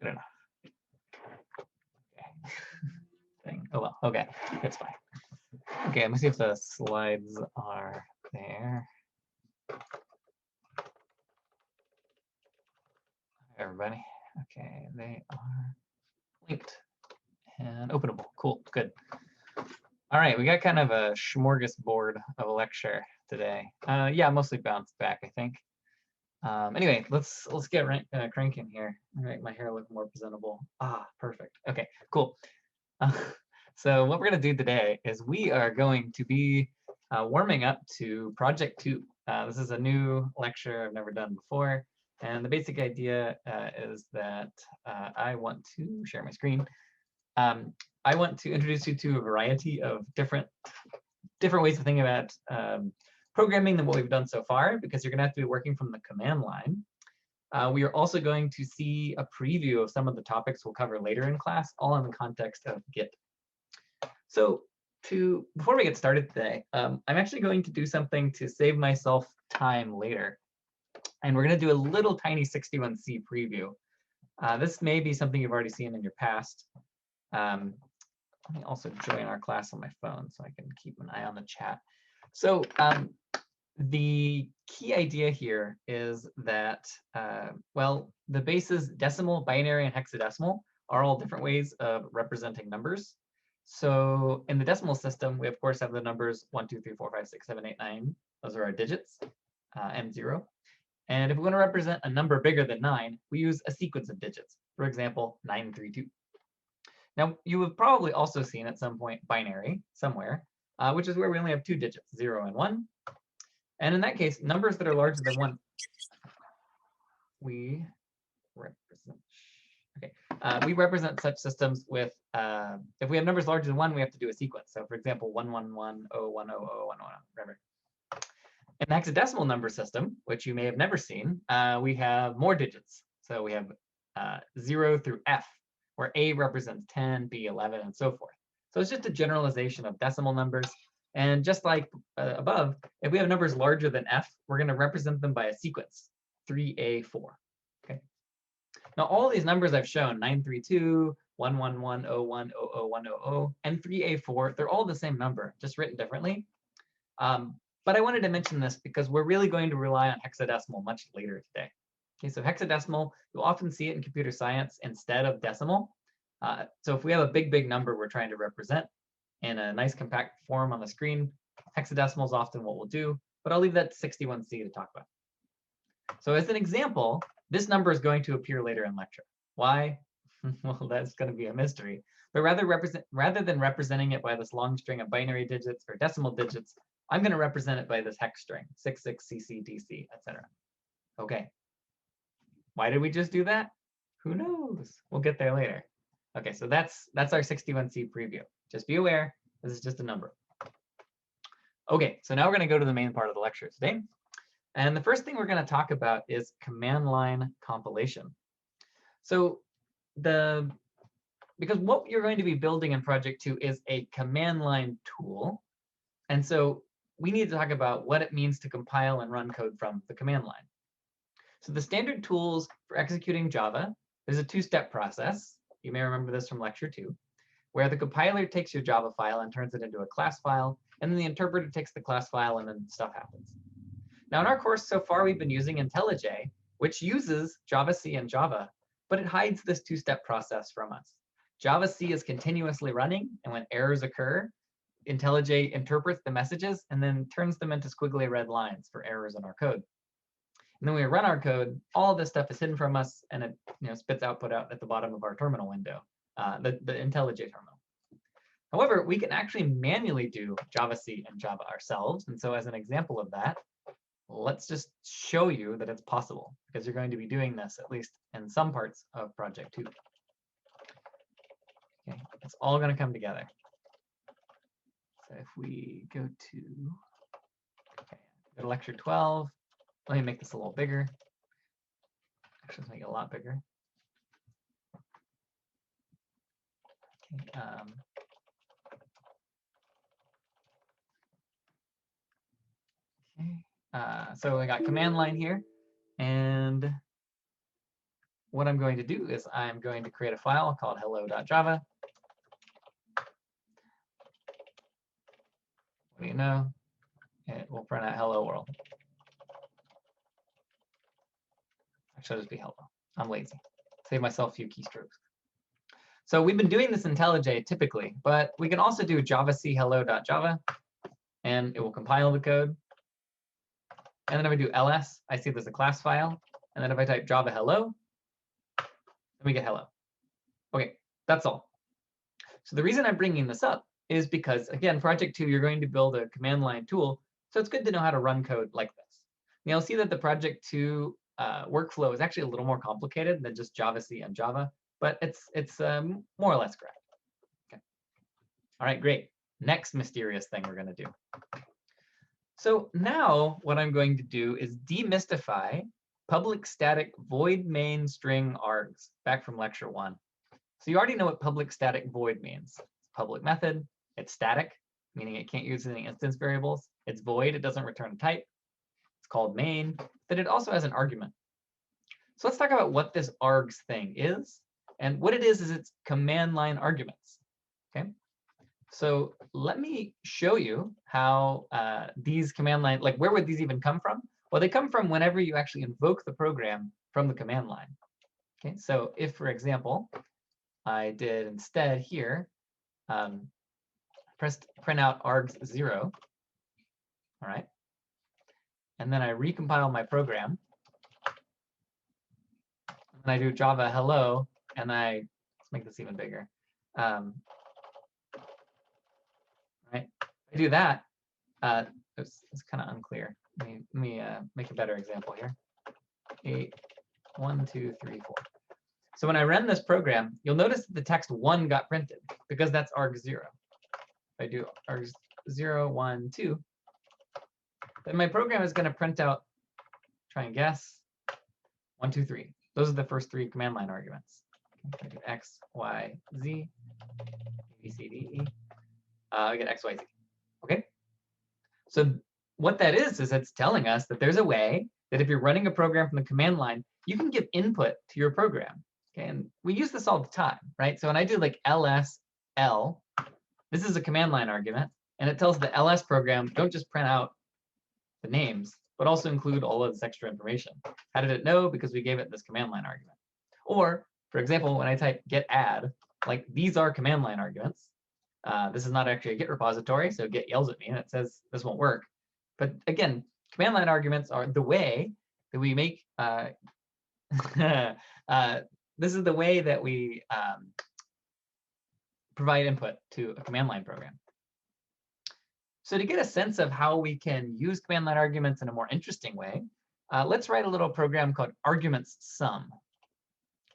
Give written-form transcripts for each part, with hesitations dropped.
Good enough. Okay. Thing. Oh well. Okay, that's fine. Okay, let me see if the slides are there. Hi, everybody. Okay, they are linked and openable. Cool. Good. All right, we got kind of a smorgasbord of a lecture today. Yeah, mostly bounced back, I think. Anyway, let's get cranking here. Make my hair look more presentable. Ah, perfect. Okay, cool. So what we're going to do today is we are going to be warming up to Project 2. This is a new lecture I've never done before. And the basic idea is that I want to share my screen. I want to introduce you to a variety of different ways of thinking about programming than what we've done so far, because you're going to have to be working from the command line. We are also going to see a preview of some of the topics we'll cover later in class, all in the context of Git. So before we get started today, I'm actually going to do something to save myself time later. And we're going to do a little tiny 61C preview. This may be something you've already seen in your past. Let me also join our class on my phone so I can keep an eye on the chat. So the key idea here is that, well, the bases decimal, binary, and hexadecimal are all different ways of representing numbers. So in the decimal system, we of course have the numbers 1, 2, 3, 4, 5, 6, 7, 8, 9. Those are our digits, and 0. And if we want to represent a number bigger than 9, we use a sequence of digits. For example, 932. Now, you have probably also seen at some point binary somewhere, which is where we only have 2 digits, 0 and 1. And in that case, numbers that are larger than 1, we represent. Okay, we represent such systems with, if we have numbers larger than 1, we have to do a sequence. So for example, 111, 0100, 110, whatever. In the hexadecimal number system, which you may have never seen, we have more digits. So we have 0 through F, where A represents 10, B 11, and so forth. So it's just a generalization of decimal numbers. And just like above, if we have numbers larger than F, we're going to represent them by a sequence, 3A4. Okay. Now, all these numbers I've shown, 932, 111, 01, 00, 100, and 3A4, they're all the same number, just written differently. But I wanted to mention this because we're really going to rely on hexadecimal much later today. Okay, so hexadecimal, you'll often see it in computer science instead of decimal. So if we have a big number we're trying to represent in a nice compact form on the screen, hexadecimal is often what we'll do, but I'll leave that to 61C to talk about. So as an example, this number is going to appear later in lecture. Why? Well, that's going to be a mystery. But rather than representing it by this long string of binary digits or decimal digits, I'm going to represent it by this hex string, 66CC, etc. Okay. Why did we just do that? Who knows? We'll get there later. Okay, so that's our 61C preview. Just be aware, this is just a number. Okay, so now we're going to go to the main part of the lecture today. And the first thing we're going to talk about is command line compilation. So because what you're going to be building in Project 2 is a command line tool. And so we need to talk about what it means to compile and run code from the command line. So the standard tools for executing Java, there's a two-step process. You may remember this from lecture 2, where the compiler takes your Java file and turns it into a class file, and then the interpreter takes the class file, and then stuff happens. Now, in our course so far, we've been using IntelliJ, which uses Javac and Java, but it hides this two-step process from us. Javac is continuously running, and when errors occur, IntelliJ interprets the messages and then turns them into squiggly red lines for errors in our code. And then we run our code, all this stuff is hidden from us, and it spits output out at the bottom of our terminal window, the IntelliJ terminal. However, we can actually manually do Javac and Java ourselves. And so as an example of that, let's just show you that it's possible, because you're going to be doing this at least in some parts of Project 2. Okay, it's all going to come together. So if we go to lecture 12, let me make this a little bigger. Actually, let's make it a lot bigger. Okay, so I got command line here, and what I'm going to do is I'm going to create a file called hello.java. What do you know? It will print out hello world. Actually, it'll just be hello. I'm lazy. Save myself a few keystrokes. So we've been doing this in IntelliJ typically, but we can also do javac hello.java, and it will compile the code. And then if I do ls, I see there's a class file. And then if I type java hello, then we get hello. OK, that's all. So the reason I'm bringing this up is because, again, project 2, you're going to build a command line tool. So it's good to know how to run code like this. Now, you'll see that the project 2 workflow is actually a little more complicated than just javac and Java, but it's more or less correct. Okay. All right, great. Next mysterious thing we're going to do. So now what I'm going to do is demystify public static void main string args back from lecture 1. So you already know what public static void means. It's a public method. It's static, meaning it can't use any instance variables. It's void. It doesn't return a type. It's called main, but it also has an argument. So let's talk about what this args thing is. And what it is it's command line arguments. Okay. So let me show you how these command line, like where would these even come from? Well, they come from whenever you actually invoke the program from the command line. Okay. So if, for example, I did instead here, pressed print out args 0, all right, and then I recompile my program, and I do java hello, and let's make this even bigger, right? I do that. It's kind of unclear. Let me make a better example here. 8, 1, 2, 3, 4. So when I run this program, you'll notice that the text 1 got printed because that's args 0. If I do args 0, 1, 2, then my program is going to print out, try and guess, 1, 2, 3. Those are the first 3 command line arguments. If I do x, y, z, a, b, c, d, e, I get x, y, z. Okay? So what that is it's telling us that there's a way that if you're running a program from the command line, you can give input to your program. Okay? And we use this all the time, right? So when I do like ls_l, this is a command line argument, and it tells the ls program, don't just print out the names, but also include all of this extra information. How did it know? Because we gave it this command line argument. Or, for example, when I type get add, like these are command line arguments. This is not actually a Git repository, so Git yells at me and it says this won't work. But again, command line arguments are the way that we make, this is the way that we provide input to a command line program. So to get a sense of how we can use command line arguments in a more interesting way, let's write a little program called arguments sum.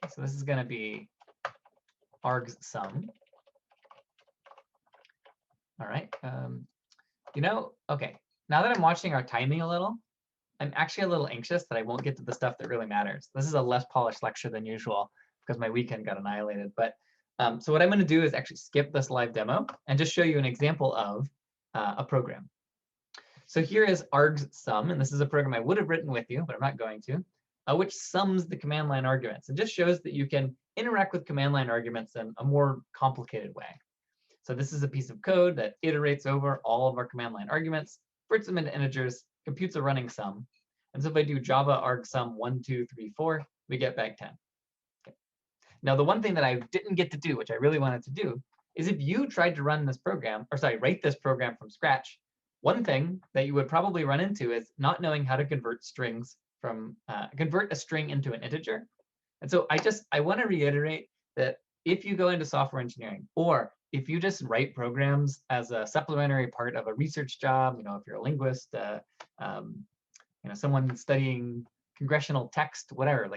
Okay, so this is going to be args sum. All right. Okay. Now that I'm watching our timing a little, I'm actually a little anxious that I won't get to the stuff that really matters. This is a less polished lecture than usual because my weekend got annihilated. But so what I'm going to do is actually skip this live demo and just show you an example of a program. So here is args sum, and this is a program I would have written with you, but I'm not going to, which sums the command line arguments. It just shows that you can interact with command line arguments in a more complicated way. So this is a piece of code that iterates over all of our command line arguments, converts them into integers, computes a running sum. And so if I do java arg sum 1, 2, 3, 4, we get back 10. Okay. Now the one thing that I didn't get to do, which I really wanted to do, is if you tried to run this program, write this program from scratch, one thing that you would probably run into is not knowing how to convert strings from, convert a string into an integer. And so I want to reiterate that if you go into software engineering, or if you just write programs as a supplementary part of a research job, if you're a linguist, someone studying congressional text, whatever,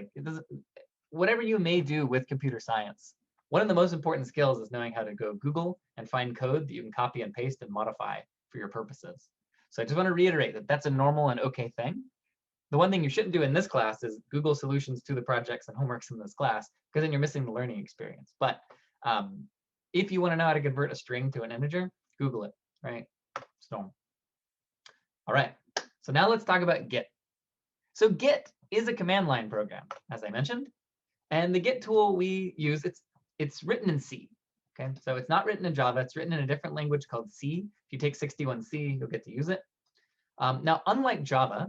whatever you may do with computer science, one of the most important skills is knowing how to go Google and find code that you can copy and paste and modify for your purposes. So I just want to reiterate that that's a normal and okay thing. The one thing you shouldn't do in this class is Google solutions to the projects and homeworks in this class, because then you're missing the learning experience. But if you want to know how to convert a string to an integer, Google it, right? It's normal. All right, so now let's talk about Git. So Git is a command line program, as I mentioned. And the Git tool we use, it's written in C. Okay, so it's not written in Java. It's written in a different language called C. If you take 61C, you'll get to use it. Now, unlike Java,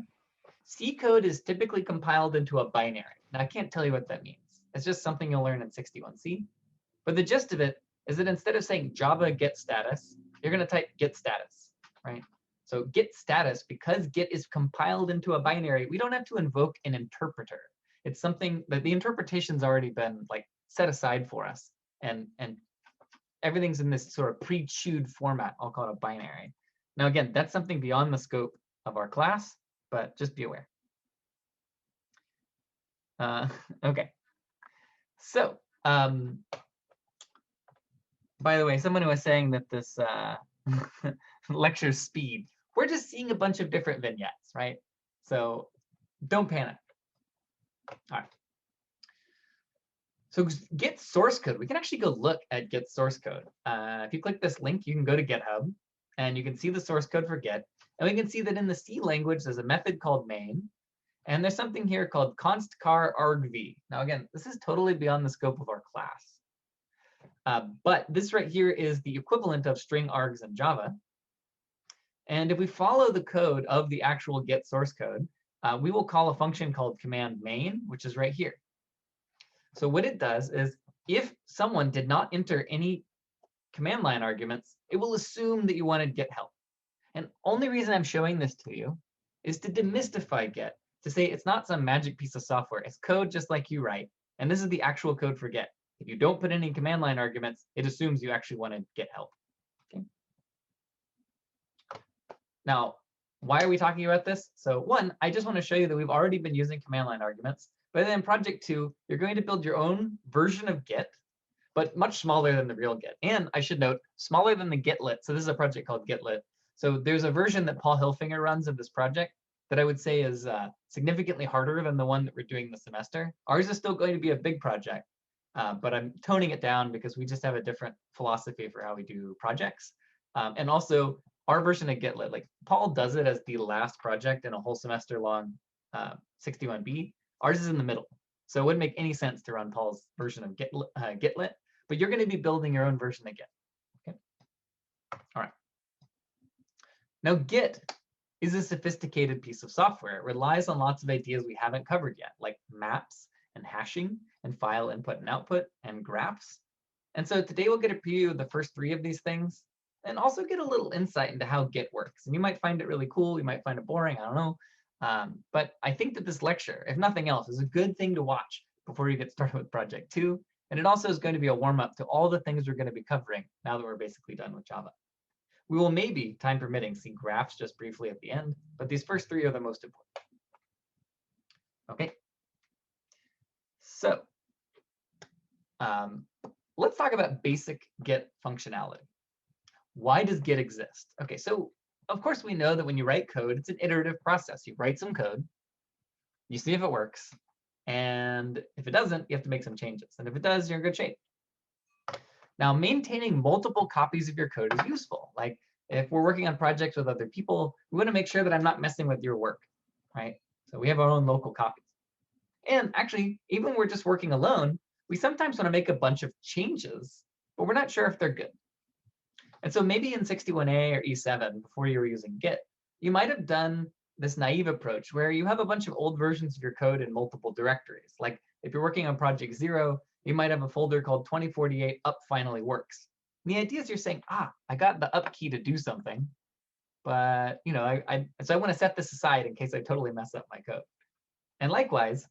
C code is typically compiled into a binary. Now, I can't tell you what that means. It's just something you'll learn in 61C. But the gist of it is that instead of saying Java get status, you're going to type git status, right? So git status, because Git is compiled into a binary, we don't have to invoke an interpreter. It's something that the interpretation's already been like set aside for us, and everything's in this sort of pre-chewed format. I'll call it a binary. Now, again, that's something beyond the scope of our class, but just be aware. Okay. So, by the way, someone was saying that this lecture's speed. We're just seeing a bunch of different vignettes, right? So don't panic. All right. So Git source code, we can actually go look at Git source code. If you click this link, you can go to GitHub, and you can see the source code for Git. And we can see that in the C language, there's a method called main. And there's something here called const char argv. Now, again, this is totally beyond the scope of our class. But this right here is the equivalent of string args in Java. And if we follow the code of the actual Git source code, we will call a function called command main, which is right here. So what it does is, if someone did not enter any command line arguments, it will assume that you wanted Git help. And only reason I'm showing this to you is to demystify Git, to say it's not some magic piece of software. It's code just like you write. And this is the actual code for Git. If you don't put any command line arguments, it assumes you actually wanted Git help. Okay. Now, why are we talking about this? So one, I just want to show you that we've already been using command line arguments. But then in project 2, you're going to build your own version of Git, but much smaller than the real Git. And I should note, smaller than the Gitlet. So this is a project called Gitlet. So there's a version that Paul Hilfinger runs of this project that I would say is significantly harder than the one that we're doing this semester. Ours is still going to be a big project, but I'm toning it down because we just have a different philosophy for how we do projects. And also, our version of Gitlet, like Paul does it as the last project in a whole semester long 61B. Ours is in the middle. So it wouldn't make any sense to run Paul's version of Gitlet, but you're going to be building your own version of Git. Okay. All right. Now, Git is a sophisticated piece of software. It relies on lots of ideas we haven't covered yet, like maps and hashing and file input and output and graphs. And so today we'll get a preview of the first 3 of these things, and also get a little insight into how Git works. And you might find it really cool. You might find it boring. I don't know. But I think that this lecture, if nothing else, is a good thing to watch before you get started with project 2. And it also is going to be a warm-up to all the things we're going to be covering now that we're basically done with Java. We will maybe, time permitting, see graphs just briefly at the end, but these first 3 are the most important. Okay. So let's talk about basic Git functionality. Why does Git exist? Okay, so of course we know that when you write code, it's an iterative process. You write some code, you see if it works, and if it doesn't, you have to make some changes. And if it does, you're in good shape. Now, maintaining multiple copies of your code is useful. Like if we're working on projects with other people, we want to make sure that I'm not messing with your work, right? So we have our own local copies. And actually, even when we're just working alone, we sometimes want to make a bunch of changes, but we're not sure if they're good. And so maybe in 61A or E7, before you were using Git, you might have done this naive approach where you have a bunch of old versions of your code in multiple directories. Like if you're working on project 0, you might have a folder called 2048 up finally works. And the idea is you're saying, I got the up key to do something, but so I want to set this aside in case I totally mess up my code. And likewise,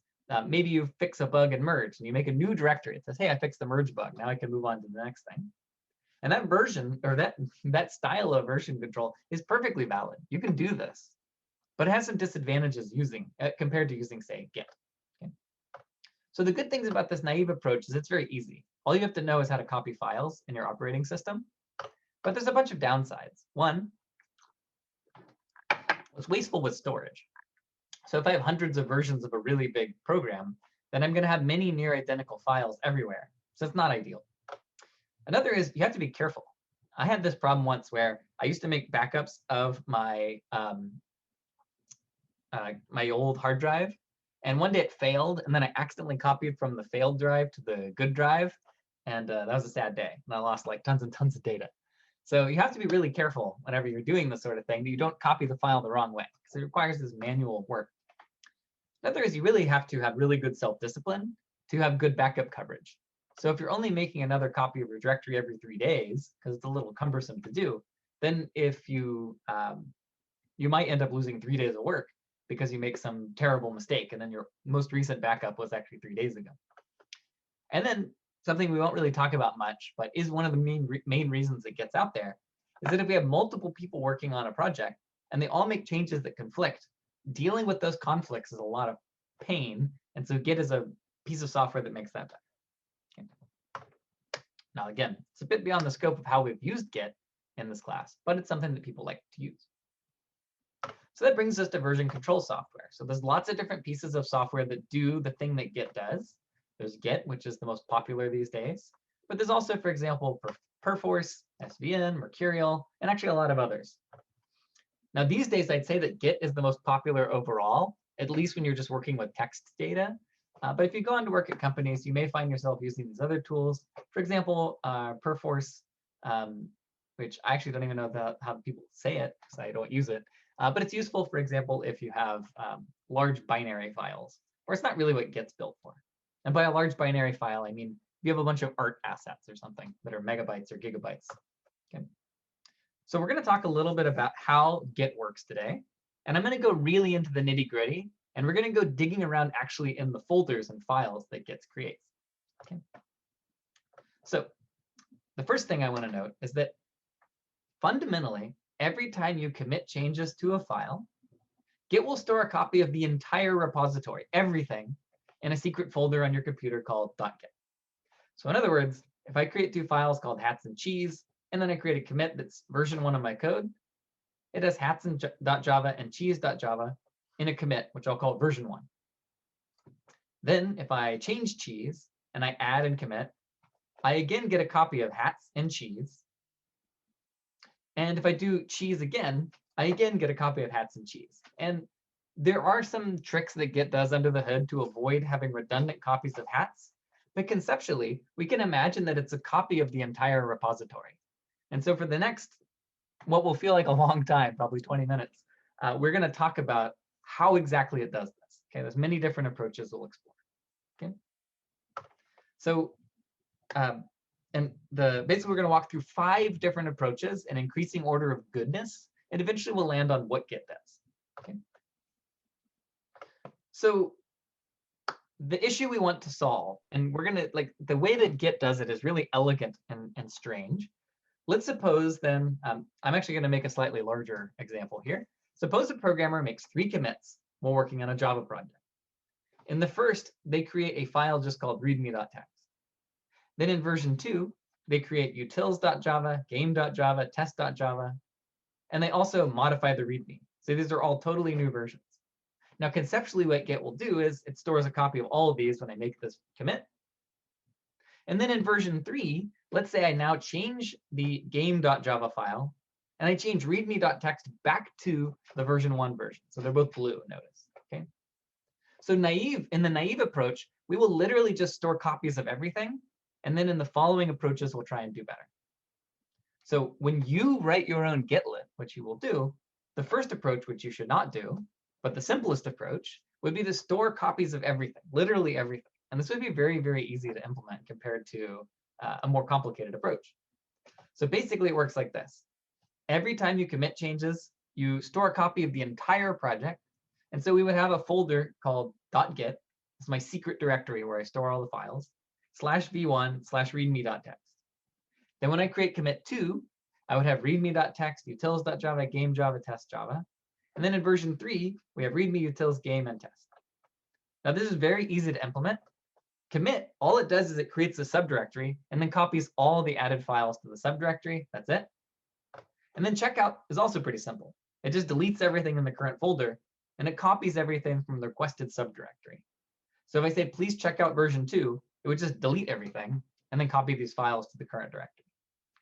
maybe you fix a bug in merge and you make a new directory. It says, hey, I fixed the merge bug. Now I can move on to the next thing. And that version, or that style of version control is perfectly valid. You can do this, but it has some disadvantages compared to using, say, Git. Okay. So the good things about this naive approach is it's very easy. All you have to know is how to copy files in your operating system. But there's a bunch of downsides. One, it's wasteful with storage. So if I have hundreds of versions of a really big program, then I'm going to have many near identical files everywhere. So it's not ideal. Another is you have to be careful. I had this problem once where I used to make backups of my my old hard drive, And one day it failed, and then I accidentally copied from the failed drive to the good drive, and that was a sad day. And I lost like tons and tons of data. So you have to be really careful whenever you're doing this sort of thing that you don't copy the file the wrong way, because it requires this manual work. Another is you really have to have really good self-discipline to have good backup coverage. So if you're only making another copy of your directory every 3 days, because it's a little cumbersome to do, then if you might end up losing 3 days of work because you make some terrible mistake, and then your most recent backup was actually 3 days ago. And then something we won't really talk about much, but is one of the main reasons it gets out there, is that if we have multiple people working on a project and they all make changes that conflict, dealing with those conflicts is a lot of pain. And so Git is a piece of software that makes that better. Okay. Now, again, it's a bit beyond the scope of how we've used Git in this class, but it's something that people like to use. So that brings us to version control software. So there's lots of different pieces of software that do the thing that Git does. There's Git, which is the most popular these days. But there's also, for example, Perforce, SVN, Mercurial, and actually a lot of others. Now, these days, I'd say that Git is the most popular overall, at least when you're just working with text data. But if you go on to work at companies, you may find yourself using these other tools. For example, Perforce, which I actually don't even know how people say it, because I don't use it. But it's useful, for example, if you have large binary files, or it's not really what Git's built for. And by a large binary file, I mean you have a bunch of art assets or something that are megabytes or gigabytes. Okay. So we're going to talk a little bit about how Git works today. And I'm going to go really into the nitty-gritty, and we're going to go digging around actually in the folders and files that Git creates. Okay. So the first thing I want to note is that fundamentally, every time you commit changes to a file, Git will store a copy of the entire repository, everything, in a secret folder on your computer called .git. So in other words, if I create 2 files called hats and cheese, and then I create a commit that's version 1 of my code, it has hats.java and cheese.java in a commit, which I'll call version 1. Then if I change cheese and I add and commit, I again get a copy of hats and cheese. And if I do cheese again, I again get a copy of hats and cheese. And there are some tricks that Git does under the hood to avoid having redundant copies of hats. But conceptually, we can imagine that it's a copy of the entire repository. And so for the next, what will feel like a long time, probably 20 minutes, we're going to talk about how exactly it does this. Okay, there's many different approaches we'll explore. Okay, so basically we're going to walk through 5 different approaches in increasing order of goodness, and eventually we'll land on what Git does. Okay. So the issue we want to solve, and we're going to, like, the way that Git does it is really elegant and strange. Let's suppose then, I'm actually going to make a slightly larger example here. Suppose a programmer makes 3 commits while working on a Java project. In the first, they create a file just called readme.txt. Then in version 2, they create utils.java, game.java, test.java, and they also modify the README. So these are all totally new versions. Now, conceptually, what Git will do is it stores a copy of all of these when I make this commit. And then in version 3, let's say I now change the game.java file, and I change readme.txt back to the version 1 version. So they're both blue, notice. Okay. So in the naive approach, we will literally just store copies of everything. And then in the following approaches, we'll try and do better. So when you write your own gitlet, which you will do, the first approach, which you should not do, but the simplest approach, would be to store copies of everything, literally everything. And this would be very, very easy to implement compared to a more complicated approach. So basically, it works like this. Every time you commit changes, you store a copy of the entire project. And so we would have a folder called .git. It's my secret directory where I store all the files, /v1/readme.txt. Then when I create commit 2, I would have readme.txt, utils.java, game.java, test.java. And then in version 3, we have readme, utils, game, and test. Now this is very easy to implement. Commit, all it does is it creates a subdirectory and then copies all the added files to the subdirectory. That's it. And then checkout is also pretty simple. It just deletes everything in the current folder, and it copies everything from the requested subdirectory. So if I say, please check out version 2, it would just delete everything and then copy these files to the current directory.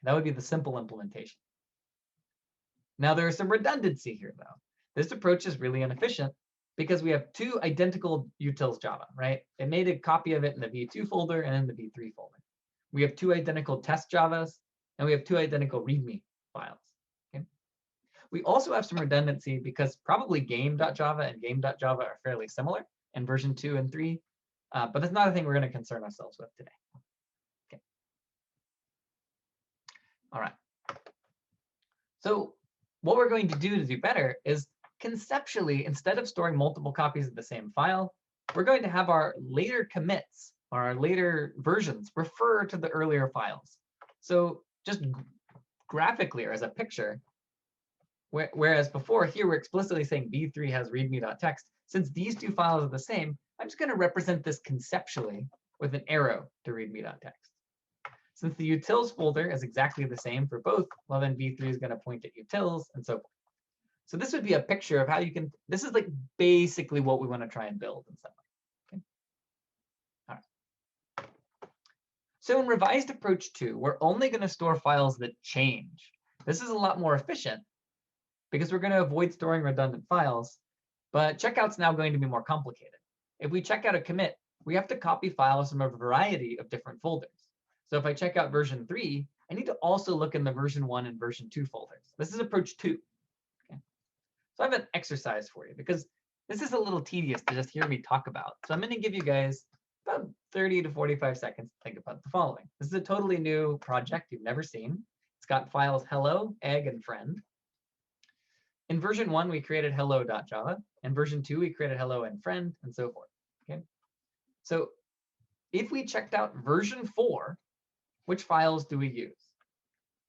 That would be the simple implementation. Now, there is some redundancy here, though. This approach is really inefficient because we have two identical utils Java, right? It made a copy of it in the v2 folder and in the v3 folder. We have two identical test Javas, and we have two identical README files. Okay? We also have some redundancy because probably game.java and game.java are fairly similar in version 2 and 3, but that's not a thing we're going to concern ourselves with today. Okay. All right. So what we're going to do better is conceptually, instead of storing multiple copies of the same file, we're going to have our later commits or our later versions refer to the earlier files. So just graphically or as a picture, whereas before here we're explicitly saying v3 has readme.txt, since these two files are the same, I'm just going to represent this conceptually with an arrow to readme.txt. Since the utils folder is exactly the same for both, well, then v3 is going to point at utils and so forth. So this would be a picture of how you can, this is like basically what we want to try and build in some way. Okay. All right. So in revised approach 2, we're only going to store files that change. This is a lot more efficient because we're going to avoid storing redundant files, but checkout's now going to be more complicated. If we check out a commit, we have to copy files from a variety of different folders. So if I check out version 3, I need to also look in the version 1 and version 2 folders. This is approach 2. Okay. So I have an exercise for you because this is a little tedious to just hear me talk about. So I'm going to give you guys about 30 to 45 seconds to think about the following. This is a totally new project you've never seen. It's got files hello, egg, and friend. In version 1, we created hello.java. In version 2, we created hello and friend, and so forth. Okay. So if we checked out version 4, which files do we use?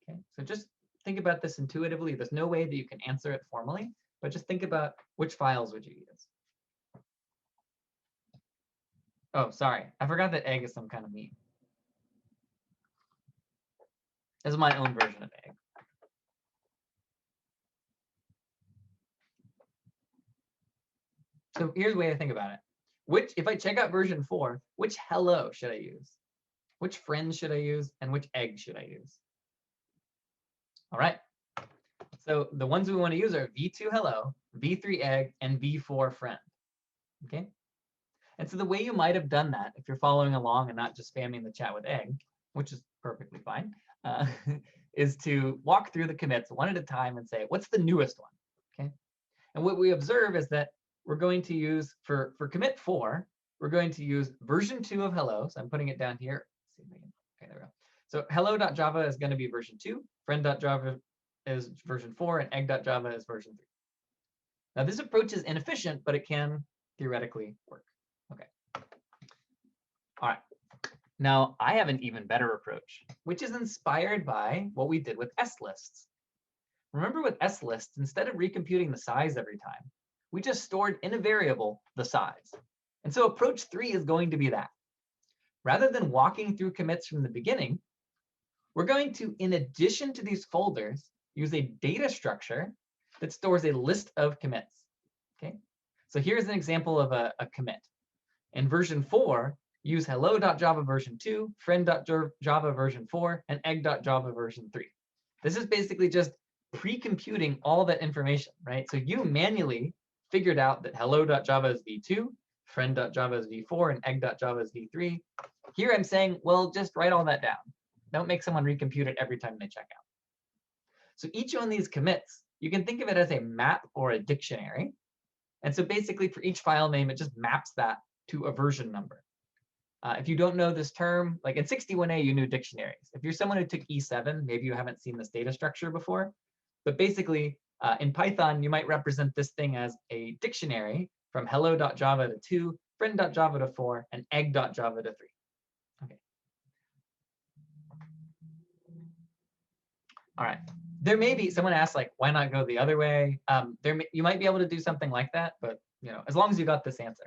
Okay, so just think about this intuitively. There's no way that you can answer it formally, but just think about which files would you use. Oh, sorry, I forgot that egg is some kind of meat. This is my own version of egg. So here's the way to think about it. If I check out version 4, which hello should I use? Which friend should I use? And which egg should I use? All right. So the ones we want to use are v2 hello, v3 egg, and v4 friend. Okay. And so the way you might have done that, if you're following along and not just spamming the chat with egg, which is perfectly fine, is to walk through the commits one at a time and say, what's the newest one? Okay. And what we observe is that we're going to use, for commit 4, we're going to use version 2 of hello. So I'm putting it down here. Let's see if I can, okay, there we go. So hello.java is going to be version 2, friend.java is version 4, and egg.java is version 3. Now this approach is inefficient, but it can theoretically work. Okay. All right. Now I have an even better approach, which is inspired by what we did with slists. Remember with slists, instead of recomputing the size every time, we just stored in a variable the size. And so approach 3 is going to be that. Rather than walking through commits from the beginning, we're going to, in addition to these folders, use a data structure that stores a list of commits. Okay. So here's an example of a commit. In version 4, use hello.java version 2, friend.java version 4, and egg.java version 3. This is basically just pre-computing all that information, right? So you manually figured out that hello.java is v2, friend.java is v4, and egg.java is v3. Here I'm saying, well, just write all that down. Don't make someone recompute it every time they check out. So each one of these commits, you can think of it as a map or a dictionary. And so basically for each file name, it just maps that to a version number. If you don't know this term, like in 61A, you knew dictionaries. If you're someone who took E7, maybe you haven't seen this data structure before. But basically, in Python, you might represent this thing as a dictionary from hello.java to 2, friend.java to 4, and egg.java to 3. Okay. All right. There may be, someone asked, like, why not go the other way? You might be able to do something like that, but as long as you got this answer.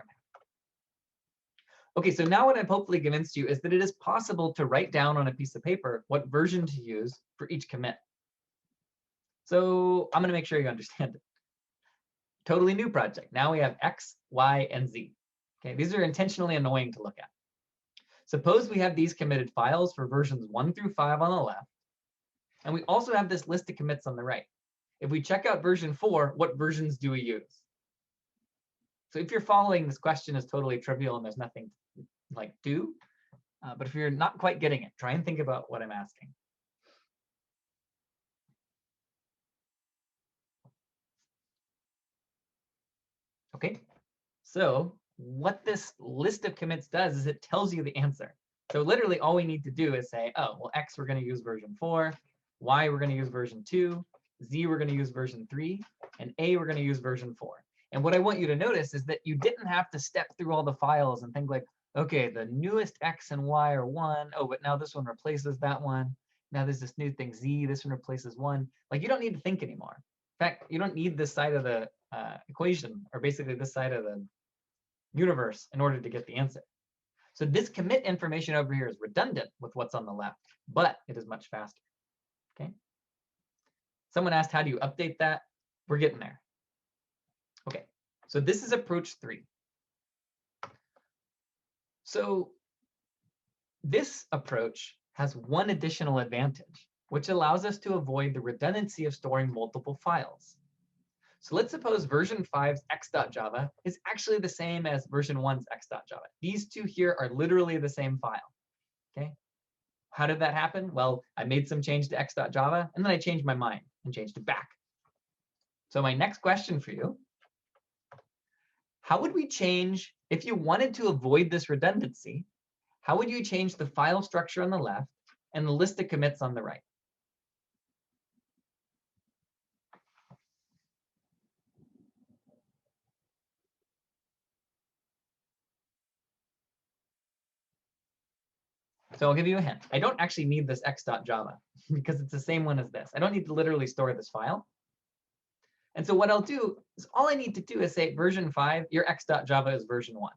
Okay, so now what I've hopefully convinced you is that it is possible to write down on a piece of paper what version to use for each commit. So I'm going to make sure you understand it. Totally new project. Now we have X, Y, and Z. Okay, these are intentionally annoying to look at. Suppose we have these committed files for versions 1 through 5 on the left, and we also have this list of commits on the right. If we check out version 4, what versions do we use? So if you're following, this question is totally trivial and there's nothing like do. But if you're not quite getting it, try and think about what I'm asking. Okay, so what this list of commits does is it tells you the answer. So literally all we need to do is say, oh, well, X, we're going to use version 4, Y, we're going to use version 2, Z, we're going to use version 3, and A, we're going to use version 4. And what I want you to notice is that you didn't have to step through all the files and think like, okay, the newest X and Y are 1. Oh, but now this one replaces that one. Now there's this new thing, Z, this one replaces 1. Like, you don't need to think anymore. In fact, you don't need this side of the equation, or basically this side of the universe, in order to get the answer. So this commit information over here is redundant with what's on the left, but it is much faster. Okay. Someone asked, how do you update that? We're getting there. Okay, so this is approach 3. So this approach has one additional advantage, which allows us to avoid the redundancy of storing multiple files. So let's suppose version 5's x.java is actually the same as version 1's x.java. These two here are literally the same file. Okay. How did that happen? Well, I made some change to x.java, and then I changed my mind and changed it back. So my next question for you, how would we change, if you wanted to avoid this redundancy, how would you change the file structure on the left and the list of commits on the right? So I'll give you a hint. I don't actually need this x.java because it's the same one as this. I don't need to literally store this file. And so what I'll do is all I need to do is say version 5, your x.java is version 1.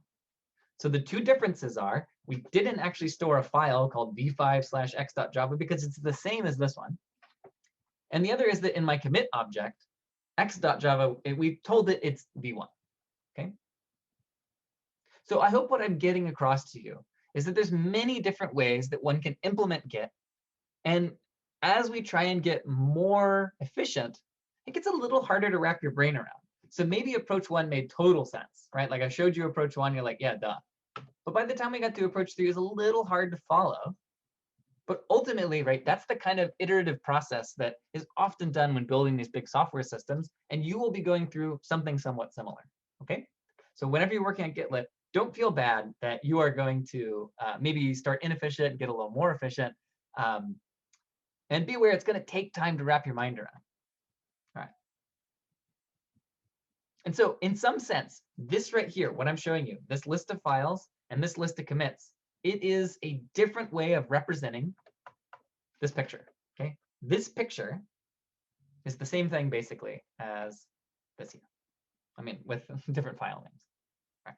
So the two differences are we didn't actually store a file called v5/x.java because it's the same as this one. And the other is that in my commit object, x.java, we've told it it's v1. Okay. So I hope what I'm getting across to you is that there's many different ways that one can implement Git. And as we try and get more efficient, it gets a little harder to wrap your brain around. So maybe approach 1 made total sense, right? Like I showed you approach 1, you're like, yeah, duh. But by the time we got to approach 3, it was a little hard to follow. But ultimately, right, that's the kind of iterative process that is often done when building these big software systems. And you will be going through something somewhat similar. Okay. So whenever you're working on GitLab, don't feel bad that you are going to maybe start inefficient and get a little more efficient. And be aware it's going to take time to wrap your mind around. All right. And so in some sense, this right here, what I'm showing you, this list of files and this list of commits, it is a different way of representing this picture. Okay. This picture is the same thing basically as this here. I mean, with different file names. All right.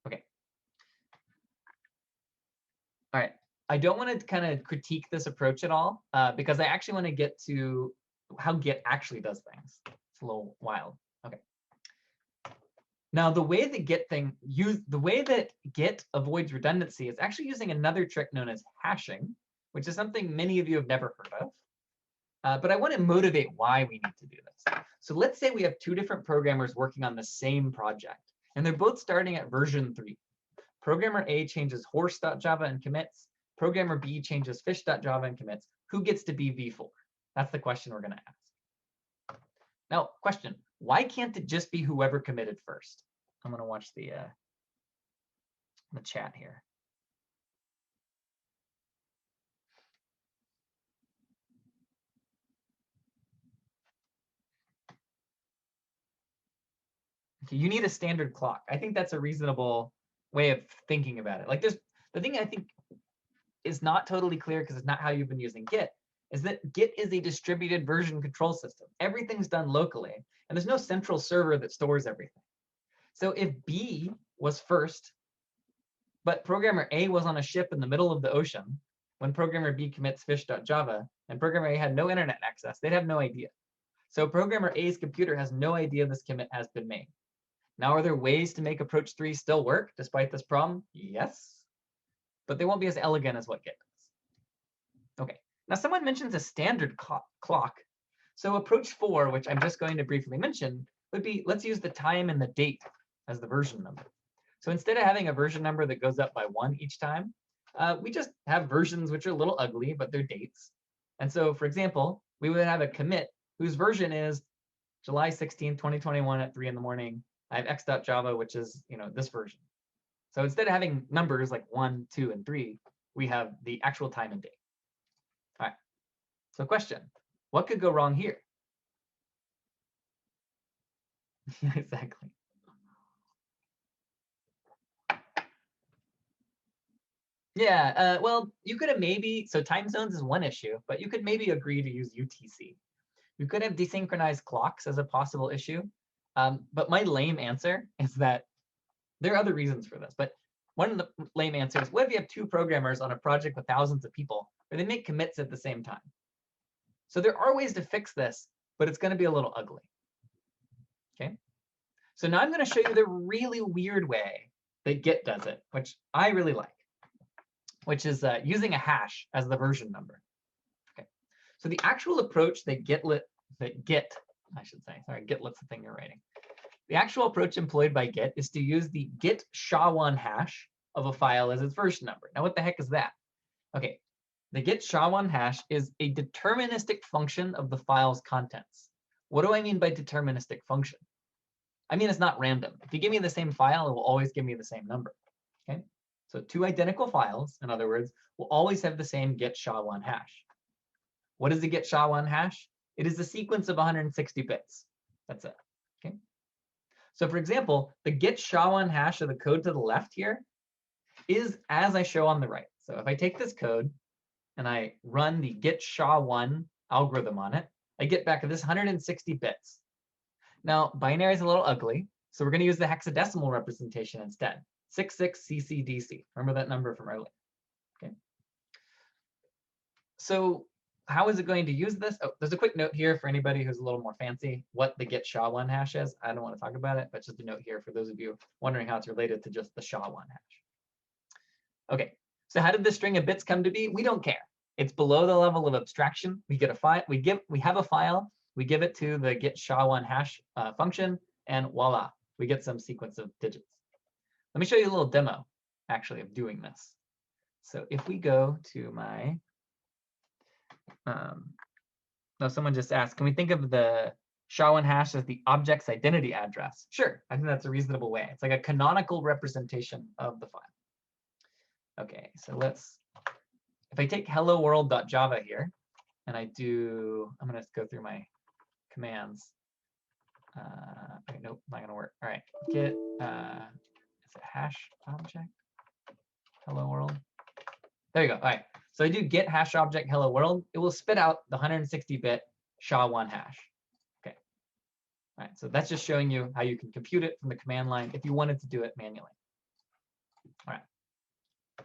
Okay. All right. I don't want to kind of critique this approach at all because I actually want to get to how Git actually does things. It's a little wild. Okay. Now, the way that Git avoids redundancy is actually using another trick known as hashing, which is something many of you have never heard of. But I want to motivate why we need to do this. So let's say we have two different programmers working on the same project, and they're both starting at version 3. Programmer A changes horse.java and commits. Programmer B changes fish.java and commits. Who gets to be v4? That's the question we're going to ask. Now, question, why can't it just be whoever committed first? I'm going to watch the chat here. Okay, you need a standard clock. I think that's a reasonable way of thinking about it. Like the thing I think is not totally clear because it's not how you've been using Git, is that Git is a distributed version control system. Everything's done locally, and there's no central server that stores everything. So if B was first, but programmer A was on a ship in the middle of the ocean when programmer B commits fish.java, and programmer A had no internet access, they'd have no idea. So programmer A's computer has no idea this commit has been made. Now, are there ways to make approach 3 still work despite this problem? Yes. But they won't be as elegant as what Git does. Okay. Now, someone mentions a standard clock. So approach 4, which I'm just going to briefly mention, would be, let's use the time and the date as the version number. So instead of having a version number that goes up by 1 each time, we just have versions which are a little ugly, but they're dates. And so, for example, we would have a commit whose version is July 16, 2021 at 3 in the morning. I have x.java, which is this version. So instead of having numbers like 1, 2, and 3, we have the actual time and date. All right. So question, what could go wrong here? Exactly. Yeah, well, you could have maybe, so time zones is one issue, but you could maybe agree to use UTC. You could have desynchronized clocks as a possible issue. But my lame answer is that there are other reasons for this. But one of the lame answers, what if you have 2 programmers on a project with thousands of people where they make commits at the same time? So there are ways to fix this, but it's going to be a little ugly. Okay. So now I'm going to show you the really weird way that Git does it, which I really like, which is using a hash as the version number. Okay. So the actual approach that Gitlet's the thing you're writing. The actual approach employed by Git is to use the git SHA-1 hash of a file as its version number. Now, what the heck is that? Okay, the git SHA-1 hash is a deterministic function of the file's contents. What do I mean by deterministic function? I mean it's not random. If you give me the same file, it will always give me the same number. Okay, so 2 identical files, in other words, will always have the same git SHA-1 hash. What is the git SHA-1 hash? It is a sequence of 160 bits. That's it. Okay. So for example, the git SHA-1 hash of the code to the left here is as I show on the right. So if I take this code and I run the git SHA-1 algorithm on it, I get back this 160 bits. Now, binary is a little ugly, so we're going to use the hexadecimal representation instead. 66CCDC. Remember that number from earlier. Okay. So how is it going to use this? Oh, there's a quick note here for anybody who's a little more fancy, what the git SHA-1 hash is. I don't want to talk about it, but just a note here for those of you wondering how it's related to just the SHA-1 hash. Okay, so how did this string of bits come to be? We don't care. It's below the level of abstraction. We get a file. We have a file. We give it to the git SHA-1 hash function, and voila, we get some sequence of digits. Let me show you a little demo, actually, of doing this. So if we go to my no, someone just asked, can we think of the SHA-1 hash as the object's identity address? Sure, I think that's a reasonable way. It's like a canonical representation of the file. Okay, so if I take hello world.java here, and I'm going to go through my commands. Okay, nope, not going to work. All right, git, is it hash object, hello world? There you go. All right. So I do git hash object hello world. It will spit out the 160-bit SHA-1 hash. Okay. All right. So that's just showing you how you can compute it from the command line if you wanted to do it manually. All right.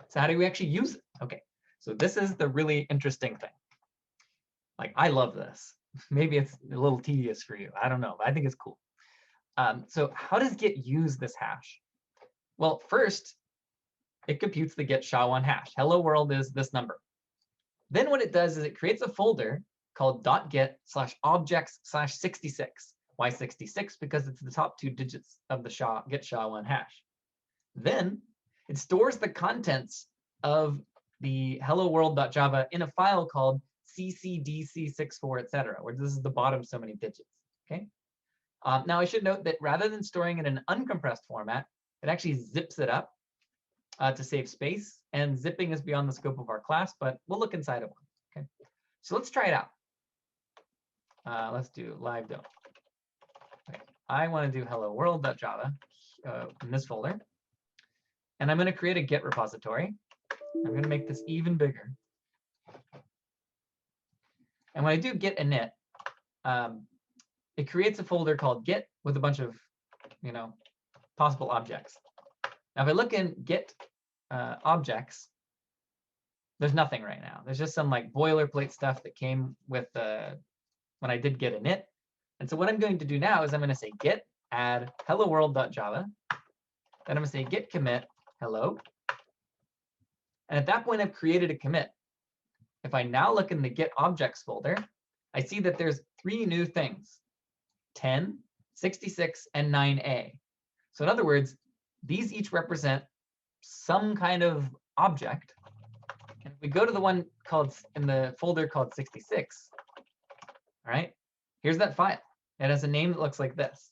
So how do we actually use it? Okay. So this is the really interesting thing. Like, I love this. Maybe it's a little tedious for you. I don't know, but I think it's cool. So how does Git use this hash? Well, first, it computes the git SHA-1 hash. Hello world is this number. Then what it does is it creates a folder called .git/objects/66. Why 66? Because it's the top 2 digits of the git SHA-1 hash. Then it stores the contents of the hello world.java in a file called ccdc64, etc., where this is the bottom so many digits. Okay. Now I should note that rather than storing it in an uncompressed format, it actually zips it up to save space, and zipping is beyond the scope of our class, but we'll look inside of one. Okay, so let's try it out. Let's do live demo. Okay. I want to do hello world.java in this folder, and I'm going to create a Git repository. I'm going to make this even bigger. And when I do git init, it creates a folder called Git with a bunch of possible objects. Now, if I look in Git objects, there's nothing right now. There's just some like boilerplate stuff that came with when I did git init. And so what I'm going to do now is I'm going to say git add hello world.java. Then I'm going to say git commit hello. And at that point, I've created a commit. If I now look in the Git objects folder, I see that there's 3 new things: 10, 66, and 9a. So in other words, these each represent some kind of object. And if we go to the one called in the folder called 66, all right, here's that file. It has a name that looks like this.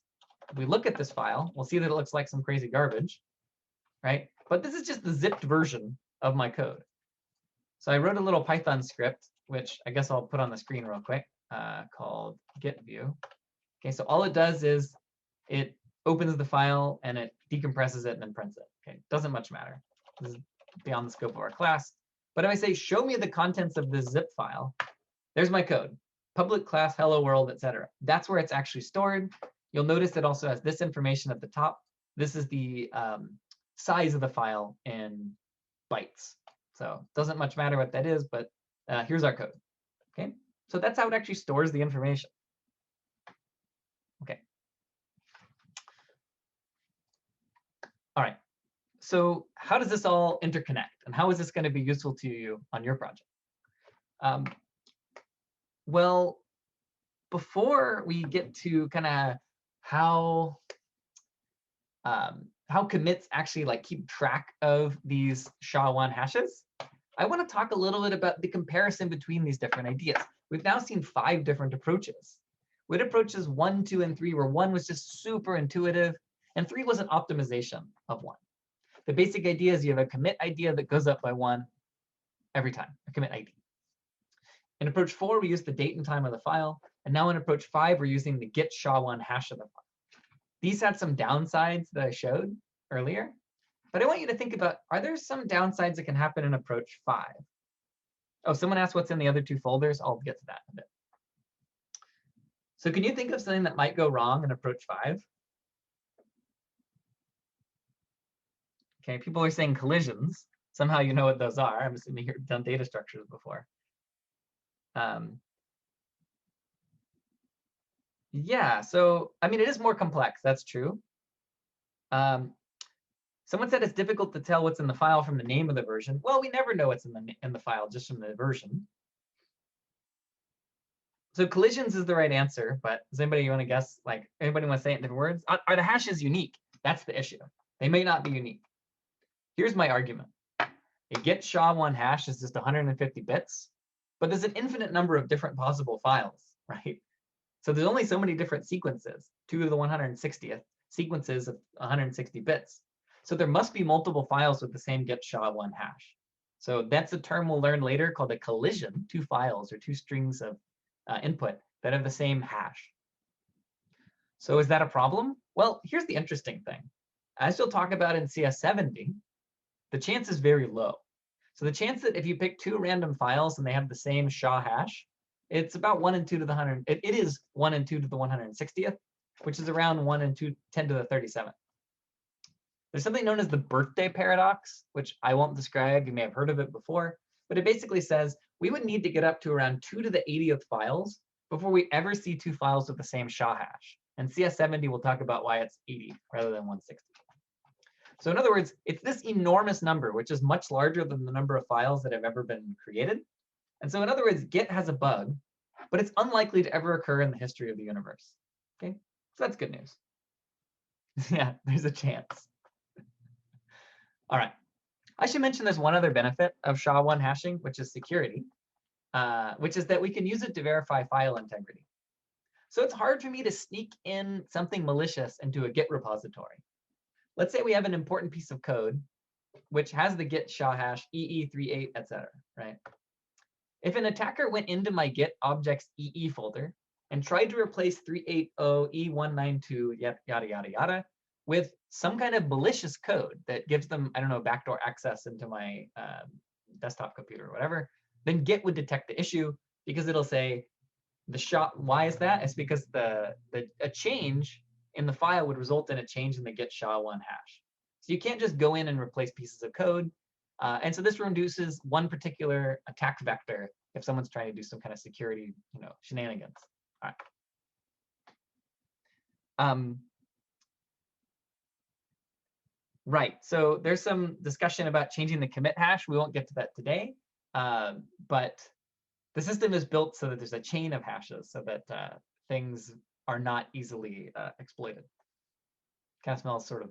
If we look at this file, we'll see that it looks like some crazy garbage, right? But this is just the zipped version of my code. So I wrote a little Python script, which I guess I'll put on the screen real quick, called Git view. Okay, so all it does is it opens the file and it decompresses it and then prints it. Okay, doesn't much matter. This is beyond the scope of our class. But if I say, show me the contents of this zip file, there's my code. Public class, hello world, etc. That's where it's actually stored. You'll notice it also has this information at the top. This is the size of the file in bytes. So it doesn't much matter what that is, but here's our code. Okay, so that's how it actually stores the information. Okay. All right. So how does this all interconnect, and how is this going to be useful to you on your project? Well, before we get to kind of how commits actually like keep track of these SHA-1 hashes, I want to talk a little bit about the comparison between these different ideas. We've now seen 5 different approaches. We had approaches 1, 2, and 3, where 1 was just super intuitive, and 3 was an optimization of 1. The basic idea is you have a commit idea that goes up by 1 every time, a commit ID. In approach 4, we use the date and time of the file. And now in approach 5, we're using the git SHA-1 hash of the file. These had some downsides that I showed earlier. But I want you to think about, are there some downsides that can happen in approach 5? Oh, someone asked what's in the other 2 folders. I'll get to that in a bit. So can you think of something that might go wrong in approach 5? Okay, people are saying collisions. Somehow you know what those are. I'm assuming you've done data structures before. Yeah, so I mean, it is more complex. That's true. Someone said it's difficult to tell what's in the file from the name of the version. Well, we never know what's in the file just from the version. So collisions is the right answer, but does anybody want to guess? Like, anybody want to say it in different words? Are the hashes unique? That's the issue. They may not be unique. Here's my argument. A git SHA-1 hash is just 150 bits, but there's an infinite number of different possible files, right? So there's only so many different sequences, 2 to the 160th sequences of 160 bits. So there must be multiple files with the same git SHA-1 hash. So that's a term we'll learn later called a collision, 2 files or 2 strings of input that have the same hash. So is that a problem? Well, here's the interesting thing. As you'll talk about in CS70, the chance is very low. So the chance that if you pick 2 random files and they have the same SHA hash, it's about 1 and 2 to the 100. It is 1 and 2 to the 160th, which is around 1 and 2, 10 to the 37th. There's something known as the birthday paradox, which I won't describe. You may have heard of it before, but it basically says we would need to get up to around 2 to the 80th files before we ever see 2 files with the same SHA hash. And CS70 will talk about why it's 80 rather than 160. So in other words, it's this enormous number, which is much larger than the number of files that have ever been created. And so in other words, Git has a bug, but it's unlikely to ever occur in the history of the universe. Okay, so that's good news. Yeah, there's a chance. All right. I should mention there's one other benefit of SHA-1 hashing, which is security, which is that we can use it to verify file integrity. So it's hard for me to sneak in something malicious into a Git repository. Let's say we have an important piece of code which has the Git SHA hash EE38, etc. Right? If an attacker went into my Git objects EE folder and tried to replace 380E192 yada yada yada with some kind of malicious code that gives them, I don't know, backdoor access into my desktop computer or whatever, then Git would detect the issue because it'll say the SHA. Why is that? It's because a change in the file would result in a change in the Git SHA-1 hash. So you can't just go in and replace pieces of code. And so this reduces one particular attack vector if someone's trying to do some kind of security, shenanigans. All right. Right. So there's some discussion about changing the commit hash. We won't get to that today. But the system is built so that there's a chain of hashes so that things are not easily exploited. Kind of smells sort of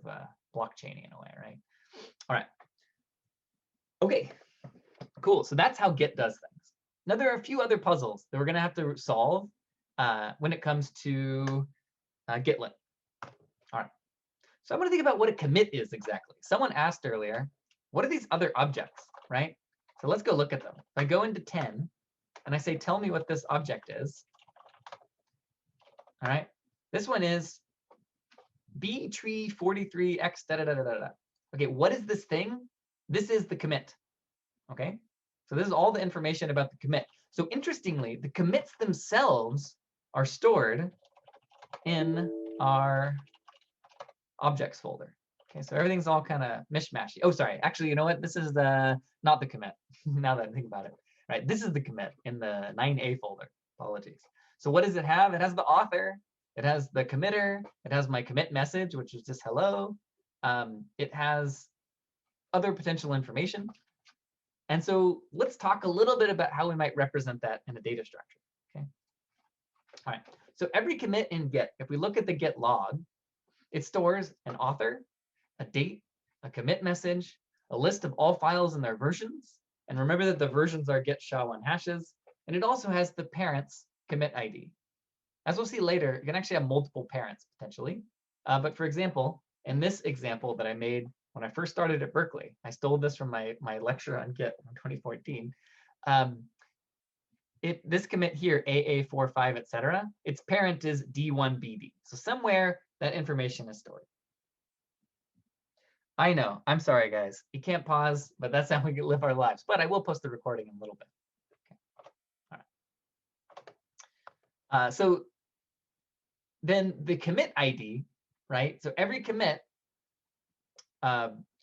blockchainy in a way, right? All right. Okay, cool. So that's how Git does things. Now there are a few other puzzles that we're going to have to solve when it comes to Gitlet. All right. So I'm going to think about what a commit is exactly. Someone asked earlier, what are these other objects, right? So let's go look at them. If I go into 10 and I say, tell me what this object is. All right. This one is btree43x da da da da da. Okay, what is this thing? This is the commit. Okay, so this is all the information about the commit. So interestingly, the commits themselves are stored in our objects folder. Okay, so everything's all kind of mishmashy. Oh, sorry. Actually, you know what? This is not the commit. Now that I think about it, right? This is the commit in the 9A folder. Apologies. So what does it have? It has the author. It has the committer. It has my commit message, which is just hello. It has other potential information. And so let's talk a little bit about how we might represent that in a data structure. Okay. All right. So every commit in Git, if we look at the Git log, it stores an author, a date, a commit message, a list of all files and their versions. And remember that the versions are Git SHA-1 hashes. And it also has the parent's commit ID. As we'll see later, you can actually have multiple parents potentially. But for example, in this example that I made when I first started at Berkeley, I stole this from my lecture on Git in 2014. This commit here, AA45, etc., its parent is D1BD. So somewhere that information is stored. I know. I'm sorry, guys. You can't pause, but that's how we live our lives. But I will post the recording in a little bit. Okay. All right. So then the commit ID, right? So every commit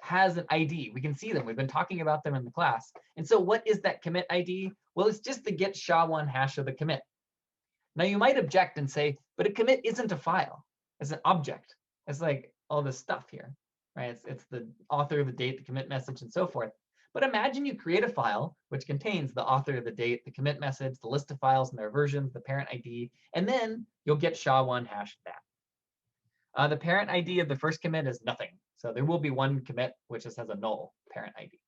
has an ID. We can see them. We've been talking about them in the class. And so what is that commit ID? Well, it's just the Git SHA-1 hash of the commit. Now you might object and say, but a commit isn't a file. It's an object. It's like all this stuff here, right? It's the author, the date, the commit message, and so forth. But imagine you create a file which contains the author, the date, the commit message, the list of files and their versions, the parent ID, and then you'll get SHA-1 hash that. The parent ID of the first commit is nothing. So there will be one commit which just has a null parent ID.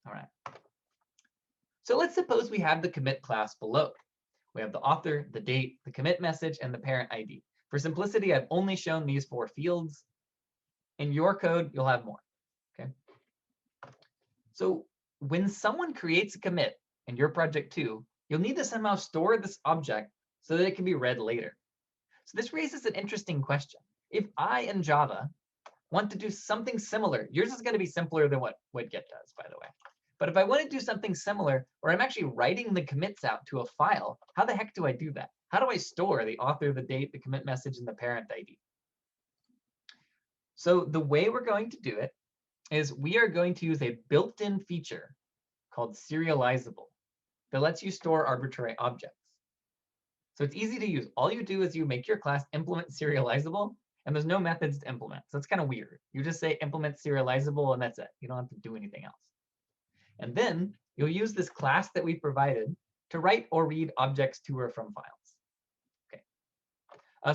All right. So let's suppose we have the commit class below. We have the author, the date, the commit message, and the parent ID. For simplicity, I've only shown these 4 fields. In your code, you'll have more. Okay. So when someone creates a commit in your project too, you'll need to somehow store this object so that it can be read later. So this raises an interesting question. If I in Java want to do something similar, yours is going to be simpler than what Git does, by the way. But if I want to do something similar, where I'm actually writing the commits out to a file, how the heck do I do that? How do I store the author, the date, the commit message, and the parent ID? So the way we're going to do it is we are going to use a built-in feature called serializable that lets you store arbitrary objects. So it's easy to use. All you do is you make your class implement serializable, and there's no methods to implement. So it's kind of weird. You just say implement serializable, and that's it. You don't have to do anything else. And then you'll use this class that we provided to write or read objects to or from files. Okay.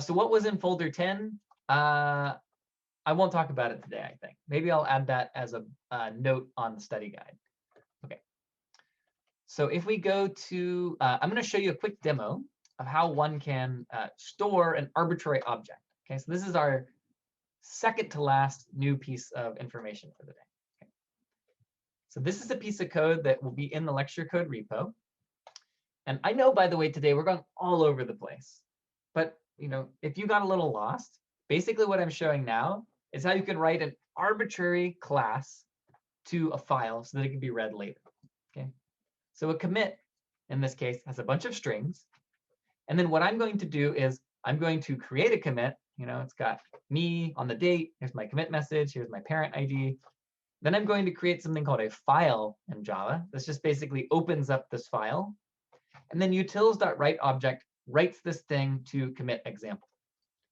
So what was in folder 10? I won't talk about it today, I think. Maybe I'll add that as a note on the study guide. Okay. So if we go to, I'm going to show you a quick demo of how one can store an arbitrary object. Okay, so this is our second to last new piece of information for the day. Okay. So this is a piece of code that will be in the lecture code repo. And I know, by the way, today we're going all over the place. But if you got a little lost, basically what I'm showing now is how you can write an arbitrary class to a file so that it can be read later. Okay. So a commit, in this case, has a bunch of strings. And then what I'm going to do is I'm going to create a commit. It's got me on the date. Here's my commit message. Here's my parent ID. Then I'm going to create something called a file in Java. This just basically opens up this file. And then utils.write object writes this thing to commit example.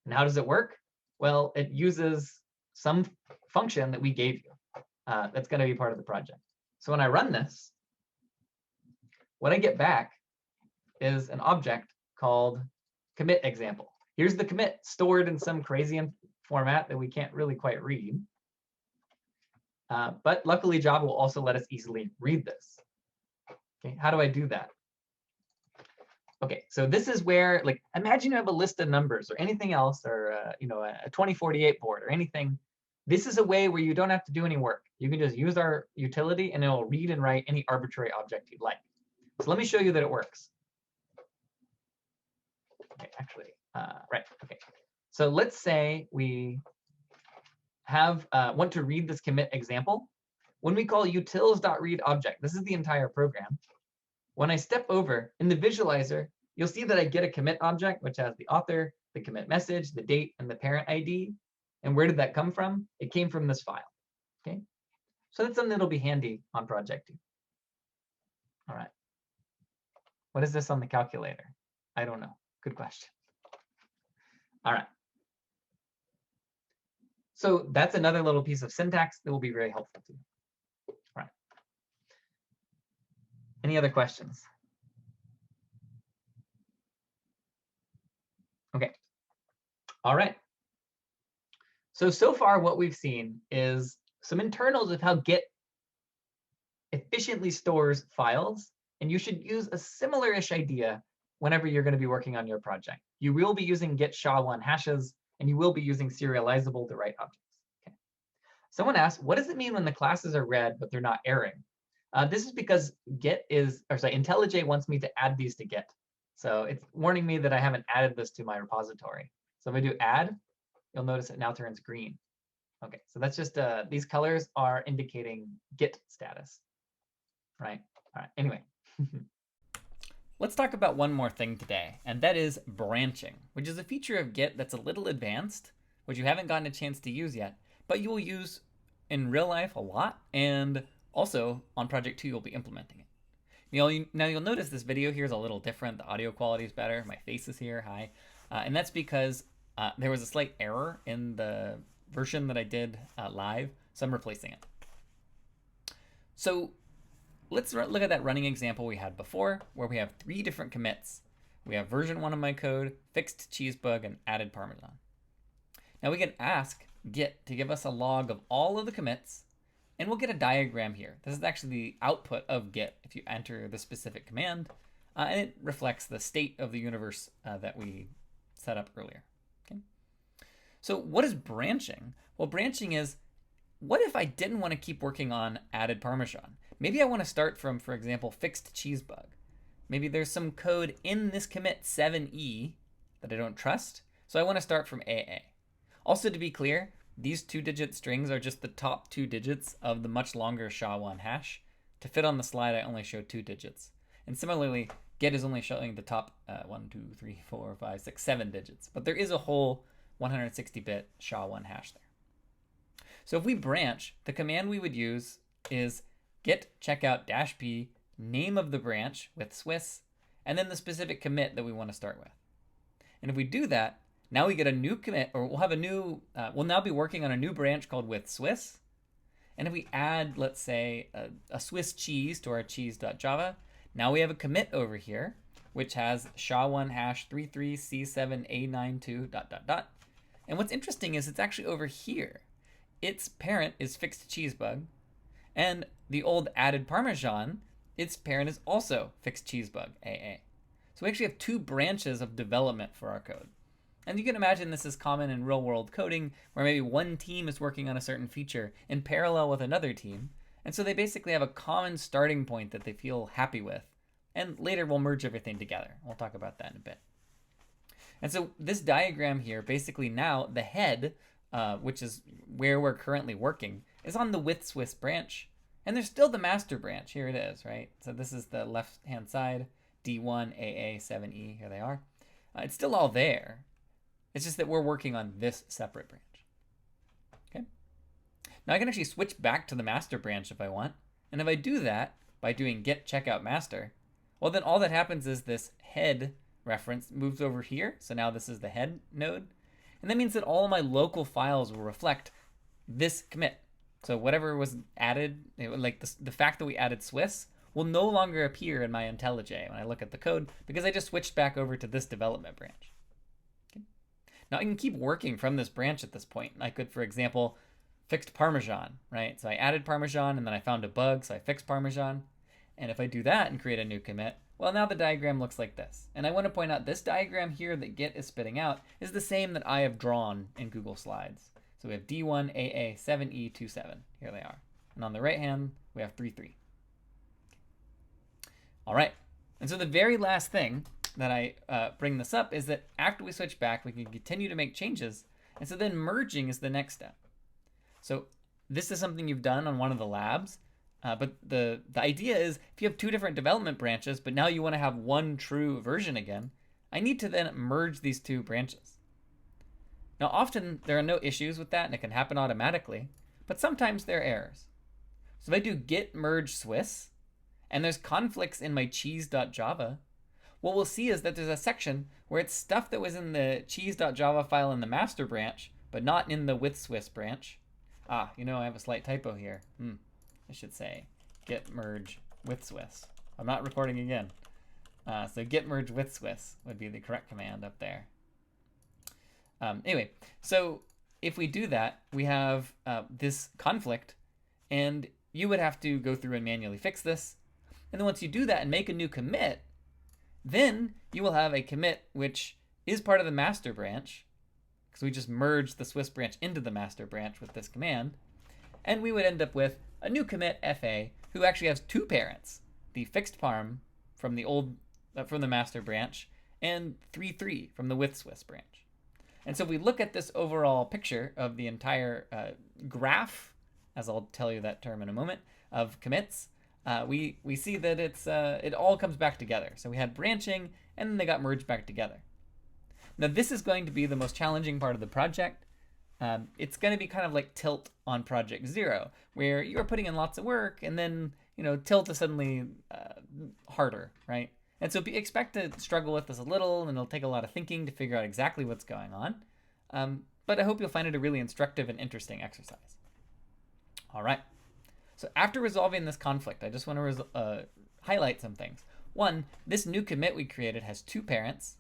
And how does it work? Well, it uses some function that we gave you that's going to be part of the project. So when I run this, what I get back is an object called commit example. Here's the commit stored in some crazy format that we can't really quite read. But luckily, Java will also let us easily read this. Okay, how do I do that? Okay, so this is where, like, imagine you have a list of numbers or anything else, or a 2048 board or anything. This is a way where you don't have to do any work. You can just use our utility, and it will read and write any arbitrary object you'd like. So let me show you that it works. Okay, actually, right. Okay, so let's say we have want to read this commit example. When we call utils.readObject, this is the entire program. When I step over in the visualizer, you'll see that I get a commit object, which has the author, the commit message, the date, and the parent ID. And where did that come from? It came from this file. Okay, so that's something that'll be handy on project 2. All right. What is this on the calculator? I don't know. Good question. All right. So that's another little piece of syntax that will be very helpful to you. All right. Any other questions? Okay. All right. So far what we've seen is some internals of how Git efficiently stores files, and you should use a similar-ish idea whenever you're going to be working on your project. You will be using Git SHA-1 hashes, and you will be using serializable to write objects. Okay. Someone asked, what does it mean when the classes are red but they're not erroring? This is because IntelliJ wants me to add these to Git. So it's warning me that I haven't added this to my repository. So if I do add, you'll notice it now turns green. Okay, so that's just these colors are indicating Git status, right? All right, anyway. Let's talk about one more thing today, and that is branching, which is a feature of Git that's a little advanced, which you haven't gotten a chance to use yet, but you will use in real life a lot, and also on Project 2 you'll be implementing it. Now you'll notice this video here is a little different. The audio quality is better. My face is here, hi. And that's because there was a slight error in the version that I did live, so I'm replacing it. So let's look at that running example we had before, where we have 3 different commits. We have version 1 of my code, fixed cheese bug, and added Parmesan. Now we can ask Git to give us a log of all of the commits, and we'll get a diagram here. This is actually the output of Git if you enter the specific command, and it reflects the state of the universe that we set up earlier. Okay. So what is branching? Well, branching is, what if I didn't want to keep working on added Parmesan? Maybe I want to start from, for example, fixed cheese bug. Maybe there's some code in this commit 7e that I don't trust, so I want to start from AA. Also, to be clear, these 2-digit strings are just the top 2 digits of the much longer SHA-1 hash. To fit on the slide, I only show 2 digits. And similarly, Git is only showing the top 1, 2, 3, 4, 5, 6, 7 digits. But there is a whole 160-bit SHA-1 hash there. So if we branch, the command we would use is git checkout -p name of the branch with Swiss, and then the specific commit that we want to start with. And if we do that, now we get a new commit, or we'll have a new, we'll now be working on a new branch called with Swiss. And if we add, let's say, a Swiss cheese to our cheese.java, now we have a commit over here, which has SHA-1 hash 33C7A92 ... And what's interesting is it's actually over here. Its parent is fixed cheese bug, and the old added Parmesan, its parent is also fixed cheese bug, AA. So we actually have 2 branches of development for our code. And you can imagine this is common in real world coding, where maybe one team is working on a certain feature in parallel with another team. And so they basically have a common starting point that they feel happy with. And later we'll merge everything together. We'll talk about that in a bit. And so this diagram here, basically now the head, which is where we're currently working, is on the with Swiss branch. And there's still the master branch. Here it is, right? So this is the left-hand side, D1, AA, 7E. Here they are. It's still all there. It's just that we're working on this separate branch. Okay. Now I can actually switch back to the master branch if I want. And if I do that by doing git checkout master, well, then all that happens is this head reference moves over here. So now this is the head node. And that means that all of my local files will reflect this commit. So whatever was added, like the fact that we added Swiss, will no longer appear in my IntelliJ when I look at the code, because I just switched back over to this development branch. Now I can keep working from this branch at this point. I could, for example, fixed Parmesan, right? So I added Parmesan and then I found a bug, so I fixed Parmesan. And if I do that and create a new commit, well, now the diagram looks like this. And I want to point out this diagram here that Git is spitting out is the same that I have drawn in Google Slides. So we have D1AA7E27. Here they are. And on the right hand, we have 3.3. All right. And so the very last thing that I bring this up is that after we switch back, we can continue to make changes. And so then merging is the next step. So this is something you've done on one of the labs. But the idea is if you have two different development branches, but now you want to have one true version again, I need to then merge these two branches. Now, often there are no issues with that and it can happen automatically, but sometimes there are errors. So if I do git merge Swiss and there's conflicts in my cheese.java, what we'll see is that there's a section where it's stuff that was in the cheese.java file in the master branch, but not in the with Swiss branch. I have a slight typo here. I should say git merge with Swiss. I'm not recording again. So git merge with Swiss would be the correct command up there. Anyway, so if we do that, we have this conflict, and you would have to go through and manually fix this. And then once you do that and make a new commit, then you will have a commit which is part of the master branch, because we just merged the Swiss branch into the master branch with this command. And we would end up with a new commit FA who actually has two parents, the fixed parm from the from the master branch and 3.3 from the with Swiss branch. And so if we look at this overall picture of the entire graph, as I'll tell you that term in a moment, of commits, we see that it all comes back together. So we had branching and then they got merged back together. Now this is going to be the most challenging part of the project. It's going to be kind of like Tilt on Project Zero, where you're putting in lots of work and then, Tilt is suddenly harder, right? And so expect to struggle with this a little, and it'll take a lot of thinking to figure out exactly what's going on. But I hope you'll find it a really instructive and interesting exercise. All right. So after resolving this conflict, I just want to highlight some things. One, this new commit we created has two parents.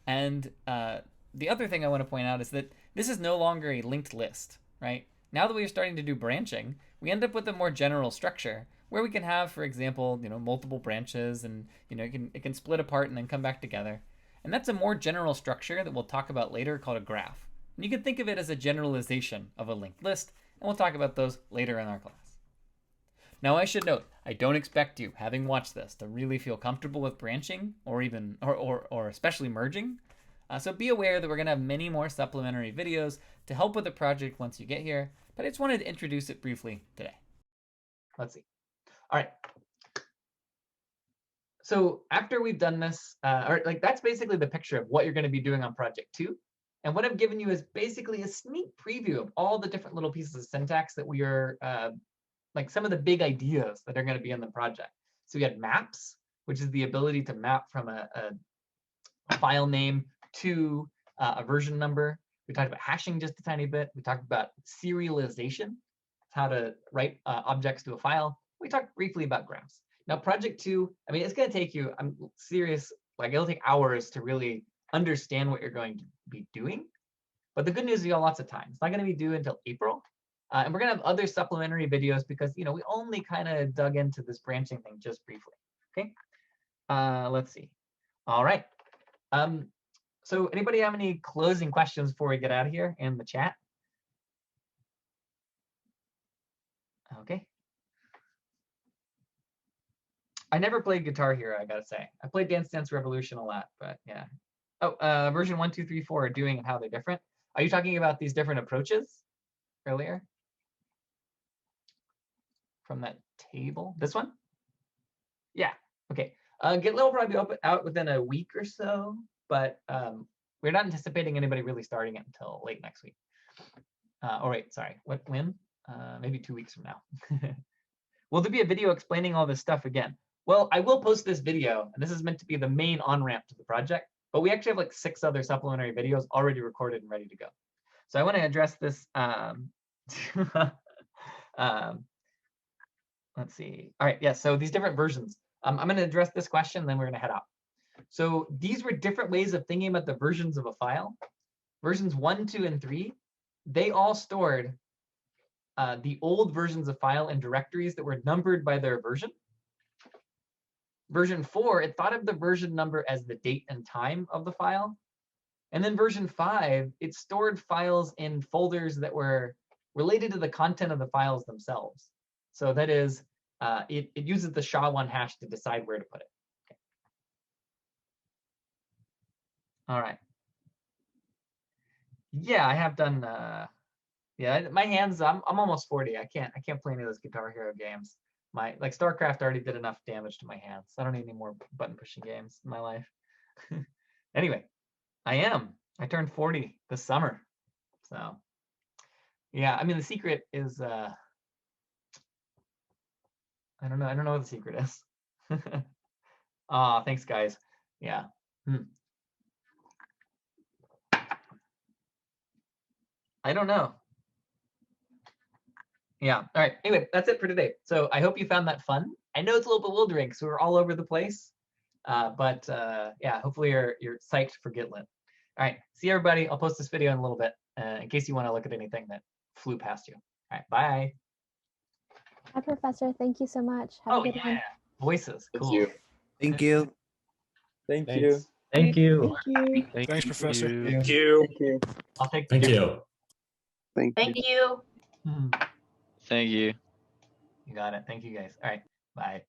And the other thing I want to point out is that this is no longer a linked list, right? Now that we are starting to do branching, we end up with a more general structure where we can have, for example, multiple branches, and it can split apart and then come back together. And that's a more general structure that we'll talk about later called a graph. And you can think of it as a generalization of a linked list, and we'll talk about those later in our class. Now I should note, I don't expect you, having watched this, to really feel comfortable with branching or even or especially merging. So be aware that we're going to have many more supplementary videos to help with the project once you get here, but I just wanted to introduce it briefly today. Let's see. All right. So after we've done this, that's basically the picture of what you're going to be doing on project 2. And what I've given you is basically a sneak preview of all the different little pieces of syntax that we are, some of the big ideas that are going to be in the project. So we had maps, which is the ability to map from a file name to a version number. We talked about hashing just a tiny bit. We talked about serialization, how to write objects to a file. We talked briefly about graphs. Now, project 2, it's going to take you, I'm serious, it'll take hours to really understand what you're going to be doing. But the good news is you got lots of time. It's not going to be due until April. And we're going to have other supplementary videos because, we only kind of dug into this branching thing just briefly. Okay. Let's see. All right. So anybody have any closing questions before we get out of here in the chat? Okay. I never played Guitar Hero, I gotta say. I played Dance Dance Revolution a lot, but yeah. Oh, version 1, 2, 3, 4 are doing and how they're different. Are you talking about these different approaches earlier? From that table? This one? Yeah, okay. GitLab will probably be out within a week or so, but we're not anticipating anybody really starting it until late next week. Oh, wait, sorry. When? Maybe 2 weeks from now. Will there be a video explaining all this stuff again? Well, I will post this video, and this is meant to be the main on-ramp to the project, but we actually have 6 other supplementary videos already recorded and ready to go. So I want to address this. Let's see. All right, yeah, so these different versions. I'm going to address this question, then we're going to head out. So these were different ways of thinking about the versions of a file. versions 1, 2, and 3, they all stored the old versions of file in directories that were numbered by their version. Version 4, it thought of the version number as the date and time of the file. And then version 5, it stored files in folders that were related to the content of the files themselves. So that is, it uses the SHA-1 hash to decide where to put it. Okay. All right. Yeah, I have done. Yeah, my hands. I'm almost 40. I can't play any of those Guitar Hero games. Like StarCraft already did enough damage to my hands. I don't need any more button pushing games in my life. Anyway, I turned 40 this summer. So yeah, I mean the secret is I don't know what the secret is. Thanks guys. Yeah. I don't know. Yeah. All right. Anyway, that's it for today. So I hope you found that fun. I know it's a little bewildering because we're all over the place. But yeah, hopefully you're psyched for Gitlet. All right. See everybody. I'll post this video in a little bit in case you want to look at anything that flew past you. All right. Bye. Hi, Professor. Thank you so much. Have a good one. Voices. Thank Cool. you. Thank you. Thank Thanks. you. Thank you. Thank you. Thanks, Professor. Thank you. Thank you. I'll take Thank pictures. you. Thank you. Hmm. Thank you. You got it. Thank you guys. All right. Bye.